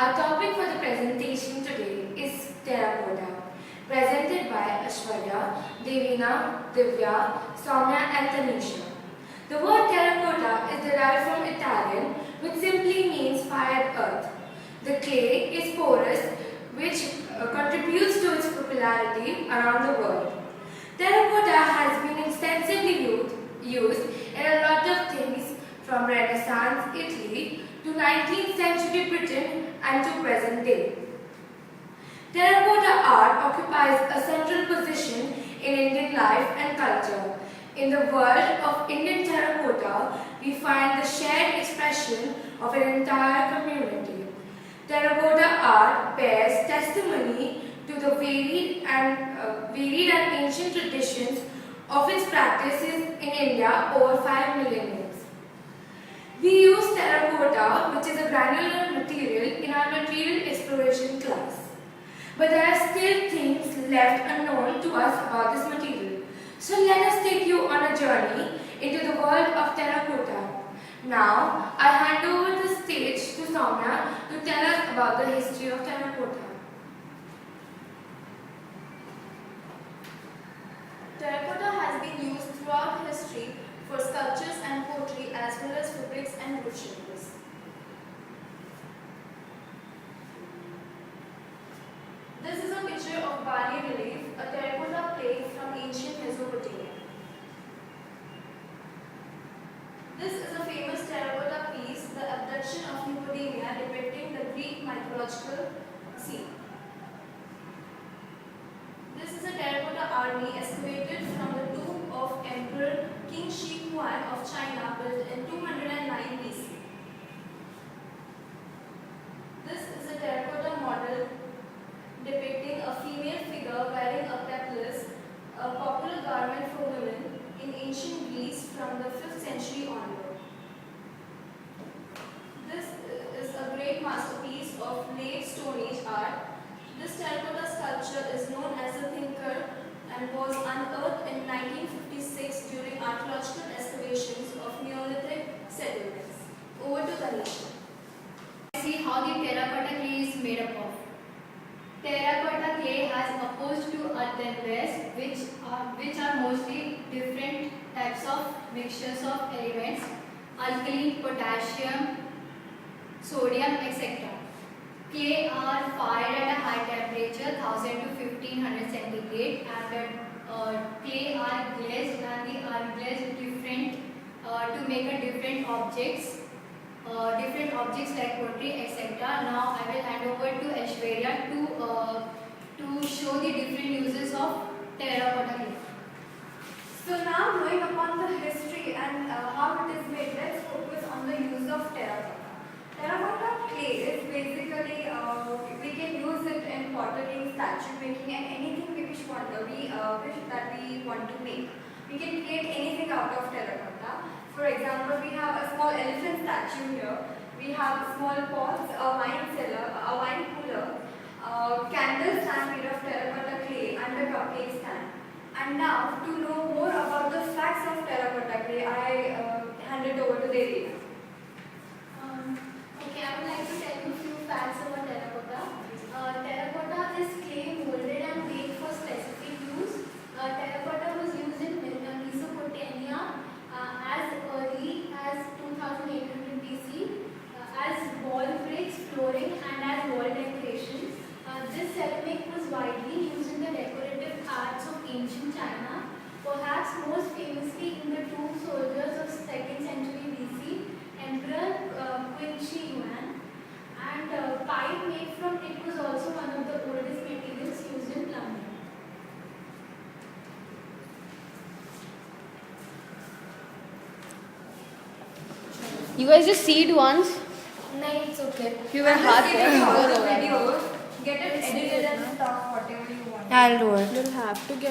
Our topic for the presentation today is terracotta, presented by Ashwarya, Devina, Divya, Soumya and Tanisha. The word terracotta is derived from Italian, which simply means fired earth. The clay is porous, which contributes to its popularity around the world. Terracotta has been extensively used in a lot of things from Renaissance Italy to 19th century Britain and to present day. Terracotta art occupies a central position in Indian life and culture. In the world of Indian terracotta, we find the shared expression of an entire community. Terracotta art bears testimony to the varied and ancient traditions of its practices in India over 5 million years. We use terracotta, which is a granular material, in our material exploration class. But there are still things left unknown to us about this material. So let us take you on a journey into the world of terracotta. Now, I hand over the stage to Soumya to tell us about the history of terracotta. Terracotta has been used throughout history for sculptures and pottery as well as for bricks and wood shingles. This is a picture of Bali relief, a terracotta plate from ancient Mesopotamia. This is a famous terracotta piece, The Abduction of Hippodamia, depicting the Greek mythological scene. This is a terracotta army excavated from the tomb of Emperor King Shi Huan of China, built in 209 BC. This is a terracotta model depicting a female figure wearing a peplus, a popular garment for women in ancient Greece from the 5th century onward. This is a great masterpiece of late Stone Age art. This terracotta sculpture is known as the Thinker and was unearthed in 1956 during archaeological excavations of Neolithic settlements. Over to Tanisha. See how the terracotta clay is made up of. Terracotta clay has opposed to earthenwares, which are mostly different types of mixtures of elements, alkaline, potassium, sodium, etc. Clay are fired at a high temperature, 1000 to 1500 centigrade, and clay are glazed, and they are glazed different to make a different objects like pottery, etc. Now I will hand over to Aishwarya to show the different uses of terracotta clay. So now, knowing upon the history and how it is made, let's focus on the use of terracotta. Terracotta clay is basically, we can use it in pottery, statue making, and anything we wish that we want to make. We can create anything out of terracotta. For example, we have a small elephant statue here. We have small pots, a wine cellar, a wine cooler, candle stand made of terracotta clay, and a cupcake stand. And now, to know more about the facts of terracotta clay, I hand it over to Devina. Okay, I would like to tell you a few facts about terracotta. Terracotta is clay molded and baked for specific use. Terracotta was used in Mesopotamia as early as 2800 BC as wall bricks, flooring, and as wall decoration. This ceramic was widely used in the decorative arts of ancient China, perhaps most famously in the tomb soldiers of 2nd century BC, Emperor Qin Shi Huang. And pipe made from it was also one of the oldest materials used in plumbing. You guys just see it once. No, it's okay. You were hard Videos, get it edited and stuff, whatever you want. I'll do it. You'll have to get